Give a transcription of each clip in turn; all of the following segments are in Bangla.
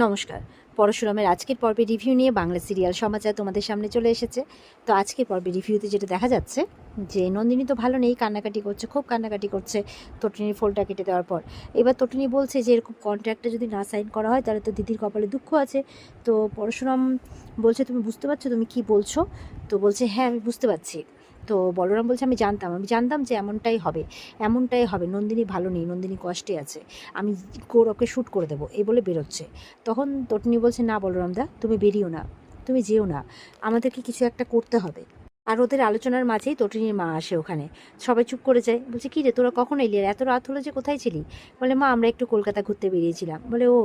নমস্কার। পরশুরামের আজকের পর্বে রিভিউ নিয়ে বাংলা সিরিয়াল সমাচার তোমাদের সামনে চলে এসেছে। তো আজকের পর্বে রিভিউতে যেটা দেখা যাচ্ছে যে নন্দিনী তো ভালো নেই, কান্নাকাটি করছে, খুব কান্নাকাটি করছে তটিনীর ফোনটা কেটে দেওয়ার পর। এবার তটিনী বলছে যে এরকম কন্ট্রাক্টটা যদি না সাইন করা হয় তাহলে তো দিদির কপালে দুঃখ আছে। তো পরশুরাম বলছে তুমি বুঝতে পারছো তুমি কি বলছো? তো বলছে হ্যাঁ আমি বুঝতে পারছি। তো বলরাম বলছে আমি জানতাম যে এমনটাই হবে, নন্দিনী ভালো নেই, নন্দিনী কষ্টে আছে, আমি ওকে শ্যুট করে দেবো এই বলে বেরোচ্ছে। তখন তটিনী বলছে না বলরামদা তুমি বেরিও না, তুমি যেও না, আমাদেরকে কিছু একটা করতে হবে। আর ওদের আলোচনার মাঝেই তটিনীর মা আসে ওখানে। সবাই চুপ করে যায়। বলছে কী রে তোরা কখন এলি, আর এত রাত হলো যে কোথায় ছিলি? বলে মা আমরা একটু কলকাতা ঘুরতে বেরিয়েছিলাম। বলে ও,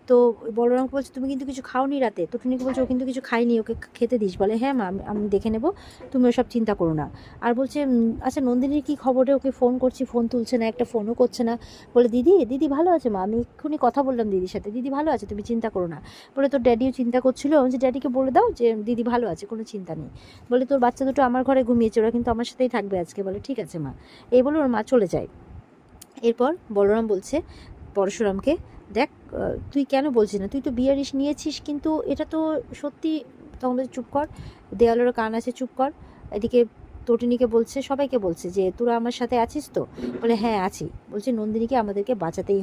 তো বলরামকে বলছে তুমি কিন্তু কিছু খাওনি রাতে? তটিনীকে বলছে ও কিন্তু কিছু খায়নি, ওকে খেতে দিস। বলে হ্যাঁ মা আমি দেখে নেবো, তুমি ওসব চিন্তা করো না। আর বলছে আচ্ছা নন্দিনীর কী খবর রে, ওকে ফোন করছি ফোন তুলছে না, একটা ফোনও করছে না। বলে দিদি ভালো আছে মা, আমি এক্ষুনি কথা বললাম দিদির সাথে, দিদি ভালো আছে তুমি চিন্তা করো না। বলে তোর ড্যাডিও চিন্তা করছিল, যে ড্যাডিকে বলে দাও যে দিদি ভালো আছে, কোনো চিন্তা নেই। বলে তোর বাচ্চা দুটো আমার ঘরে ঘুমিয়েছে, ওরা কিন্তু আমার সাথেই থাকবে আজকে। বলে ঠিক আছে মা, এই বলে ওর মা চলে যায়। এরপর বলরাম বলছে পরশুরামকে, দেখ তুই কেন বলছিস না, তুই তো বিয়ের ইস নিয়েছিস কিন্তু এটা তো সত্যি। তখন বলছে চুপ কর, দেওয়ালেরও কান আছে, চুপ কর। এদিকে তটিনীকে বলছে, সবাইকে বলছে যে তোরা আমার সাথে আছিস তো? বলে হ্যাঁ আছি। বলছে নন্দিনীকে আমাদেরকে বাঁচাতেই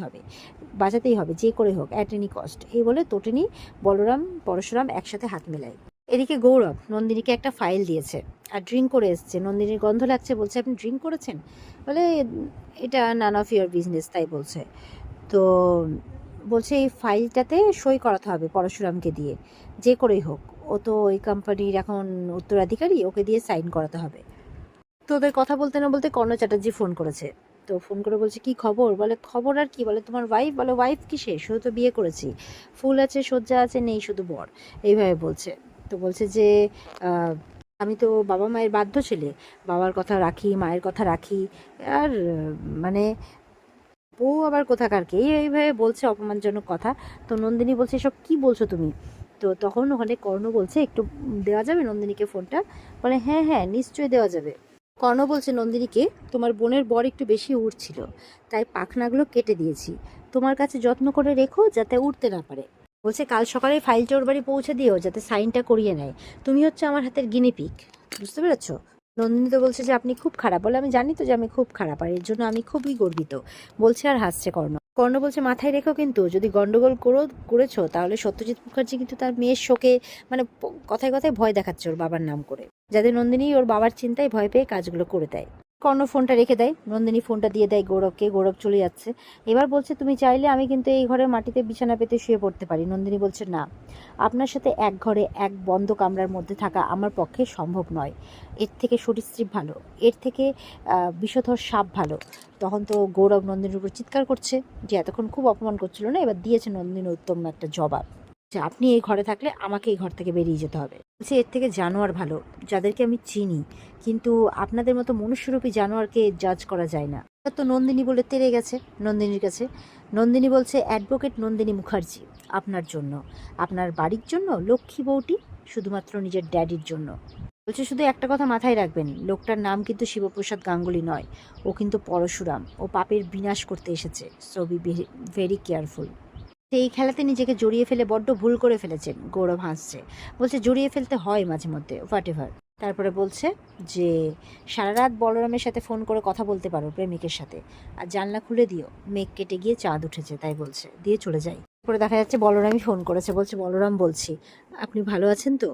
হবে যে করে হোক, অ্যাট এনি কস্ট। এই বলে তটিনী, বলরাম, পরশুরাম একসাথে হাত মেলায়। এদিকে গৌরব নন্দিনীকে একটা ফাইল দিয়েছে আর ড্রিঙ্ক করে এসছে, নন্দিনীর গন্ধ লাগছে, বলছে আপনি ড্রিঙ্ক করেছেন? বলে এটা নান অফ ইয়োর বিজনেস, তাই বলছে। তো বলছে এই ফাইলটাতে সই করাতে হবে পরশুরামকে দিয়ে, যে করেই হোক, ও তো ওই কোম্পানির এখন উত্তরাধিকারী, ওকে দিয়ে সাইন করাতে হবে। তো ওদের কথা বলতে না বলতে কর্ণ চ্যাটার্জি ফোন করেছে। তো ফোন করে বলছে কি খবর? বলে খবর আর কি, বলে তোমার ওয়াইফ? বলে ওয়াইফ কিসে, শুধু তো বিয়ে করেছি, ফুল আছে সজ্জা আছে, নেই শুধু বর, এইভাবে বলছে। তো বলছে যে আমি তো বাবা মায়ের বাধ্য ছেলে, বাবার কথা রাখি, মায়ের কথা রাখি, আর মানে বউ আবার কোথাকার কে, এইভাবে বলছে অপমানজনক কথা। তো নন্দিনী বলছে এসব কি বলছো তুমি? তো তখন ওখানে কর্ণ বলছে একটু দেওয়া যাবে নন্দিনীকে ফোনটা? বলে হ্যাঁ হ্যাঁ নিশ্চয়ই দেওয়া যাবে। কর্ণ বলছে নন্দিনীকে তোমার বোনের বর একটু বেশি উড়ছিল, তাই পাখনাগুলো কেটে দিয়েছি, তোমার কাছে যত্ন করে রেখো যাতে উড়তে না পারে। বলছে কাল সকালে ফাইলটা ওর বাড়ি পৌঁছে দিও যাতে সাইনটা করিয়ে নেয়, তুমি হচ্ছে আমার হাতের গিনিপিগ, বুঝতে পেরেছো? নন্দিনী তো বলছে যে আপনি খুব খারাপ। বলে আমি জানি তো যে আমি খুব খারাপ, আর এর জন্য আমি খুবই গর্বিত, বলছে আর হাসছে কর্ণ। কর্ণ বলছে মাথায় রেখো কিন্তু যদি গন্ডগোল করেছো তাহলে সত্যজিৎ মুখার্জি কিন্তু তার মেয়ের শোকে, মানে কথায় কথায় ভয় দেখাচ্ছে ওর বাবার নাম করে, যাতে নন্দিনী ওর বাবার চিন্তায় ভয় পেয়ে কাজগুলো করে দেয়। কর্ণ ফোনটা রেখে দেয়, নন্দিনী ফোনটা দিয়ে দেয় গৌরবকে, গৌরব চলে যাচ্ছে। এবার বলছে তুমি চাইলে আমি কিন্তু এই ঘরে মাটিতে বিছানা পেতে শুয়ে পড়তে পারি। নন্দিনী বলছে না, আপনার সাথে এক ঘরে এক বন্ধ কামরার মধ্যে থাকা আমার পক্ষে সম্ভব নয়, এর থেকে সরীসৃপ ভালো, এর থেকে বিষধর সাপ ভালো। তখন তো গৌরব নন্দিনীর উপর চিৎকার করছে যে এতক্ষণ খুব অপমান করছিল না, এবার দিয়েছে নন্দিনী উত্তম একটা জবাব, যে আপনি এই ঘরে থাকলে আমাকে এই ঘর থেকে বেরিয়ে যেতে হবে। বলছে এর থেকে জানোয়ার ভালো, যাদেরকে আমি চিনি, কিন্তু আপনাদের মতো মনুষ্যরূপী জানোয়ারকে জাজ করা যায় না। তো নন্দিনী বলে তেড়ে গেছে নন্দিনীর কাছে। নন্দিনী বলছে অ্যাডভোকেট নন্দিনী মুখার্জি, আপনার জন্য, আপনার বাড়ির জন্য, লক্ষ্মী বউটি শুধুমাত্র নিজের ড্যাডির জন্য। বলছে শুধু একটা কথা মাথায় রাখবেন, লোকটার নাম কিন্তু শিবপ্রসাদ গাঙ্গুলি নয়, ও কিন্তু পরশুরাম, ও পাপের বিনাশ করতে এসেছে, সো বি ভেরি কেয়ারফুল। এই খেলাতে নিজেকে জড়িয়ে ফেলে বড্ড ভুল করে ফেলেছেন। গৌরব হাসছে, বলছে জড়িয়ে ফেলতে হয় মাঝে মধ্যে, হোয়াট এভার। তারপরে বলছে যে সারা রাত বলরামের সাথে ফোন করে কথা বলতে পারো প্রেমিকের সাথে, আর জানলা খুলে দিও, মেঘ কেটে গিয়ে চাঁদ উঠেছে তাই বলছে, দিয়ে চলে যায়। পরে দেখা যাচ্ছে বলরামই ফোন করেছে, বলছে বলরাম বলছি, আপনি ভালো আছেন তো?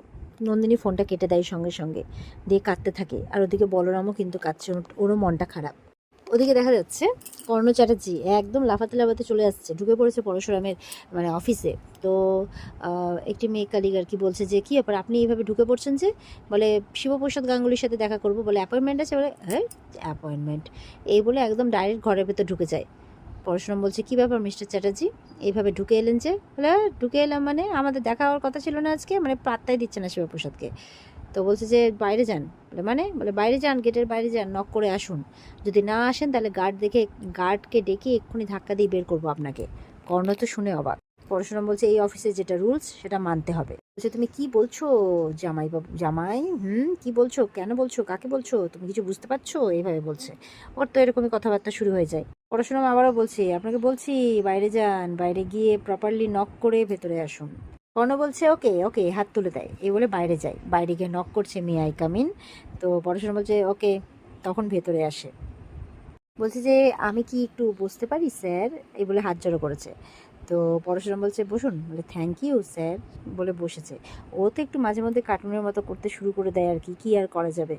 নন্দিনী ফোনটা কেটে দেয় সঙ্গে সঙ্গে, দিয়ে কাঁদতে থাকে। আর ওদিকে বলরামও কিন্তু কাঁদছে, ওরও মনটা খারাপ। ওদিকে দেখা যাচ্ছে কর্ণ চ্যাটার্জি একদম লাফাতে লাফাতে চলে আসছে, ঢুকে পড়েছে পরশুরামের মানে অফিসে। তো একটি মেয়ে কালিগ আর কি বলছে যে কী ব্যাপার আপনি এইভাবে ঢুকে পড়ছেন যে? বলে শিবপ্রসাদ গাঙ্গুলির সাথে দেখা করব। বলে অ্যাপয়েন্টমেন্ট আছে? বলে হ্যাঁ অ্যাপয়েন্টমেন্ট, এই বলে একদম ডাইরেক্ট ঘরের ভেতর ঢুকে যায়। পরশুরাম বলছে কী ব্যাপার মিস্টার চ্যাটার্জি, এইভাবে ঢুকে এলেন যে? বলে ঢুকে এলাম মানে আমাদের দেখা হওয়ার কথা ছিল না আজকে? মানে পাত্তাই দিচ্ছে না শিবপ্রসাদকে। তো বলছে যে বাইরে যান। বলে বাইরে যান, গেটের বাইরে যান, নক করে আসুন, যদি না আসেন তাহলে গার্ডকে ডেকে এক্ষুনি ধাক্কা দিয়ে বের করবো আপনাকে। কর্ণ তো শুনে অবাক। পরশুরাম বলছে এই অফিসে যেটা রুলস সেটা মানতে হবে। বলছে তুমি কি বলছো জামাই বাবু, জামাই কি বলছো, কেন বলছো, কাকে বলছো, তুমি কিছু বুঝতে পারছো, এইভাবে বলছে। ওর তো এরকমই কথাবার্তা শুরু হয়ে যায়। পরশুরাম আবারও বলছে আপনাকে বলছি বাইরে যান, বাইরে গিয়ে প্রপারলি নক করে ভেতরে আসুন। কর্ণ বলছে ওকে ওকে, হাত তুলে দেয়, এই বলে বাইরে যায়, বাইরে গিয়ে নক করছে মে আই কাম ইন। তো পরশুরাম বলছে ওকে, তখন ভেতরে আসে। বলছে যে আমি কি একটু বসতে পারি স্যার, এই বলে হাত জড়ো করেছে। তো পরশুরাম বলছে বসুন, বলে থ্যাংক ইউ স্যার বলে বসেছে। ও তো একটু মাঝে মধ্যে কার্টুনের মতো করতে শুরু করে দেয় আর কি, কি আর করা যাবে।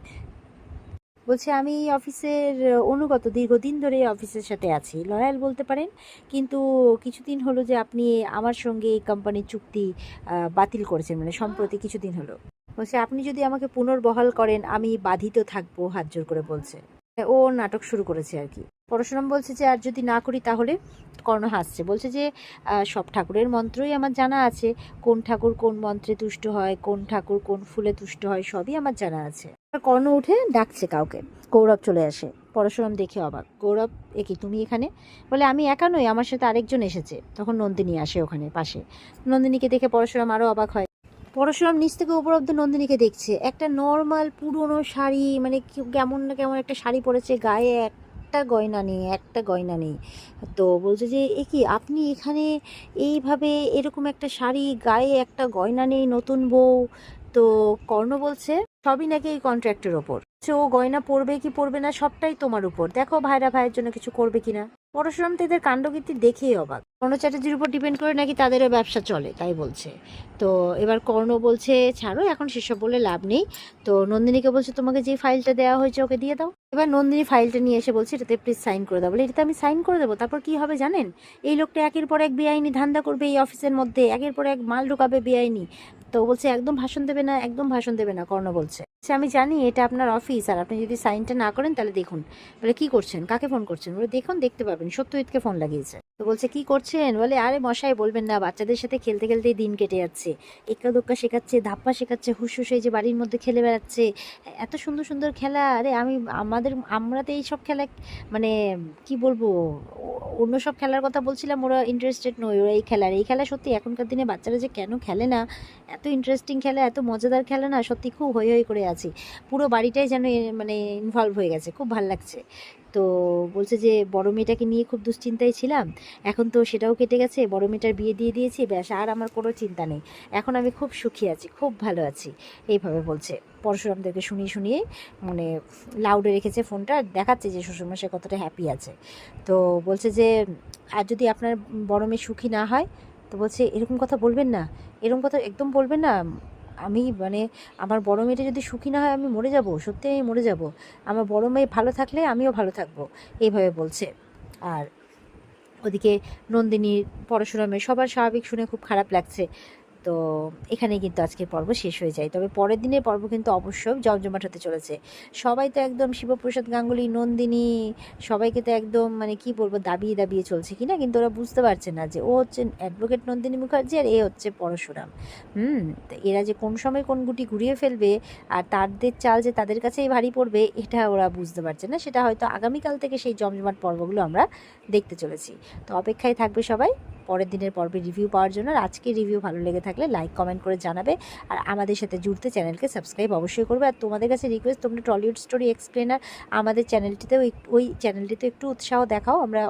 বলছে আমি এই অফিসের অনুগত, দীর্ঘদিন ধরে এই অফিসের সাথে আছি, লয়াল বলতে পারেন, কিন্তু কিছুদিন হলো যে আপনি আমার সঙ্গে এই কোম্পানির চুক্তি বাতিল করেছেন, মানে সম্প্রতি কিছুদিন হলো। বলছে আপনি যদি আমাকে পুনর্বহাল করেন আমি বাধিত থাকবো, হাত জোর করে বলছে। ও নাটক শুরু করেছে আর কি। পরশুরাম বলছে যে আর যদি না করি তাহলে। কর্ণ হাসছে, বলছে যে সব ঠাকুরের মন্ত্রই আমার জানা আছে, কোন ঠাকুর কোন মন্ত্রে তুষ্ট হয়, কোন ঠাকুর কোন ফুলে তুষ্ট হয়, সবই আমার জানা আছে। কর্ণ উঠে ডাকছে কাউকে, গৌরব চলে আসে। পরশুরাম দেখে অবাক, গৌরব এ কি তুমি এখানে? বলে আমি একা নই, আমার সাথে আরেকজন এসেছে। তখন নন্দিনী আসে ওখানে পাশে। নন্দিনীকে দেখে পরশুরাম আরও অবাক হয়। পরশুরাম নিচ থেকে উপর অব্দি নন্দিনীকে দেখছে, একটা নর্মাল পুরনো শাড়ি, মানে কেমন না কেমন একটা শাড়ি পরেছে, গায়ে একটা গয়না নেই, একটা গয়না নেই। তো বলছে যে এ কি আপনি এখানে এইভাবে, এরকম একটা শাড়ি গায়ে একটা গয়না নেই, নতুন বউ। তো কর্ণ বলছে সবই নাকি এই কন্ট্রাক্টের ওপর, ও গয়না পরবে কি পরবে না সবটাই তোমার উপর, দেখো ভাইরা ভাইয়ের জন্য কিছু করবে কিনা। পরশুরাম তো এদের কাণ্ডকীর্তি দেখেই অবাক। কর্ণ চ্যাটার্জির উপর ডিপেন্ড করে নাকি তাদেরও ব্যবসা চলে, তাই বলছে। তো এবার কর্ণ বলছে ছাড়ো এখন সেসব বলে লাভ নেই। তো নন্দিনীকে বলছে তোমাকে যে ফাইলটা দেওয়া হয়েছে ওকে দিয়ে দাও। এবার নন্দিনী ফাইলটা নিয়ে এসে বলছে এটাতে প্লিজ সাইন করে দাও। বলে এটাতে আমি সাইন করে দেবো, তারপর কি হবে জানেন, এই লোকটা একের পর এক বেআইনি ধান্দা করবে এই অফিসের মধ্যে, একের পর এক মাল ঢোকাবে বেআইনি। তো বলছে একদম ভাষণ দেবে না, একদম ভাষণ দেবে না। কর্ণ বলছে আমি জানি এটা আপনার অফিস, আর আপনি যদি সাইনটা না করেন তাহলে দেখুন। বলে কি করছেন, কাকে ফোন করছেন? বলে দেখুন দেখতে পাবেন, সত্যজিৎকে ফোন লাগিয়েছে। তো বলছে কি করছেন? বলে আরে মশাই বলবেন না, বাচ্চাদের সাথে খেলতে খেলতেই দিন কেটে যাচ্ছে, এক্কা দোক্কা শেখাচ্ছে, ধাপ্পা শেখাচ্ছে, হুস হুস এই যে বাড়ির মধ্যে খেলে বেড়াচ্ছে, এত সুন্দর সুন্দর খেলা। আরে আমরা তো এইসব খেলা, মানে কি বলবো, অন্য সব খেলার কথা বলছিলাম, ওরা ইন্টারেস্টেড নয়, ওরা এই খেলা সত্যি এখনকার দিনে বাচ্চারা যে কেন খেলে না, এত ইন্টারেস্টিং খেলা, এত মজাদার খেলা না, সত্যি খুব হই হই করে আছি, পুরো বাড়িটাই যেন মানে ইনভলভ হয়ে গেছে, খুব ভালো লাগছে। তো বলছে যে বড় মেয়েটাকে নিয়ে খুব দুশ্চিন্তায় ছিলাম, এখন তো সেটাও কেটে গেছে, বড় মেয়েটার বিয়ে দিয়ে দিয়েছি, ব্যাস আর আমার কোনো চিন্তা নেই, এখন আমি খুব সুখী আছি, খুব ভালো আছি, এইভাবে বলছে। পরশুরামদেরকে শুনিয়ে শুনিয়ে মানে লাউডে রেখেছে ফোনটা, দেখাচ্ছে যে শ্বশুরমশাই কতটা হ্যাপি আছে। তো বলছে যে আর যদি আপনার বড় মেয়ে সুখী না হয়, তো বলছে এরকম কথা বলবেন না, এরকম কথা একদম বলবেন না, আমি মানে আমার বড় মেয়েটা যদি সুখী না হয় আমি মরে যাব, সত্যি আমি মরে যাব, আমার বড় মেয়ে ভালো থাকলে আমিও ভালো থাকবো, এইভাবে বলছে। আর ওদিকে নন্দিনীর, পরশুরামের সবার স্বাভাবিক শুনে খুব খারাপ লাগছে। তো এখানেই কিন্তু আজকের পর্ব শেষ হয়ে যায়, তবে পরের দিনের পর্ব কিন্তু অবশ্যই জমজমাট হতে চলেছে। সবাই তো একদম শিবপ্রসাদ গাঙ্গুলি, নন্দিনী, সবাইকে তো একদম মানে কি বলবো দাবিয়ে দাবিয়ে চলছে কিনা, কিন্তু ওরা বুঝতে পারছে না যে ও হচ্ছে অ্যাডভোকেট নন্দিনী মুখার্জি আর এ হচ্ছে পরশুরাম। তো এরা যে কোন সময় কোন গুটি ঘুরিয়ে ফেলবে আর তাদের চাল যে তাদের কাছেই ভারী পড়বে, এটা ওরা বুঝতে পারছে না, সেটা হয়তো আগামীকাল থেকে সেই জমজমাট পর্বগুলো আমরা দেখতে চলেছি। তো অপেক্ষায় থাকবে সবাই পরের দিনের পর্বে রিভিউ পাওয়ার জন্য। আর আজকের রিভিউ ভালো লেগে থাকলে লাইক কমেন্ট করে জানাবে, আর আমাদের সাথে জুড়তে চ্যানেলকে সাবস্ক্রাইব অবশ্যই করবে। আর তোমাদের কাছে রিকোয়েস্ট, তোমরা টলিউড স্টোরি এক্সপ্লেনার আমাদের চ্যানেলটিতেও ওই চ্যানেলটিতে একটু উৎসাহ দেখাও। আমরা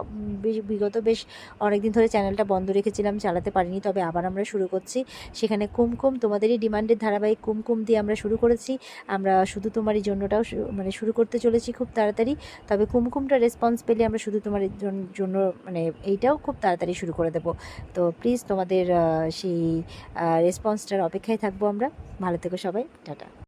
বিগত বেশ অনেকদিন ধরে চ্যানেলটা বন্ধ রেখেছিলাম, চালাতে পারিনি, তবে আবার আমরা শুরু করছি। সেখানে কুমকুম, তোমাদেরই ডিমান্ডের ধারাবাহিক কুমকুম দিয়ে আমরা শুরু করেছি। আমরা শুধু তোমারই জন্যটাও মানে শুরু করতে চলেছি খুব তাড়াতাড়ি, তবে কুমকুমটা রেসপন্স পেলে আমরা শুধু তোমার জন্য মানে এইটাও খুব তাড়াতাড়ি শুরু করে দেবো। তো প্লিজ তোমাদের সেই রেসপন্সটার অপেক্ষায় থাকবো আমরা। ভালো থেকো সবাই, টাটা।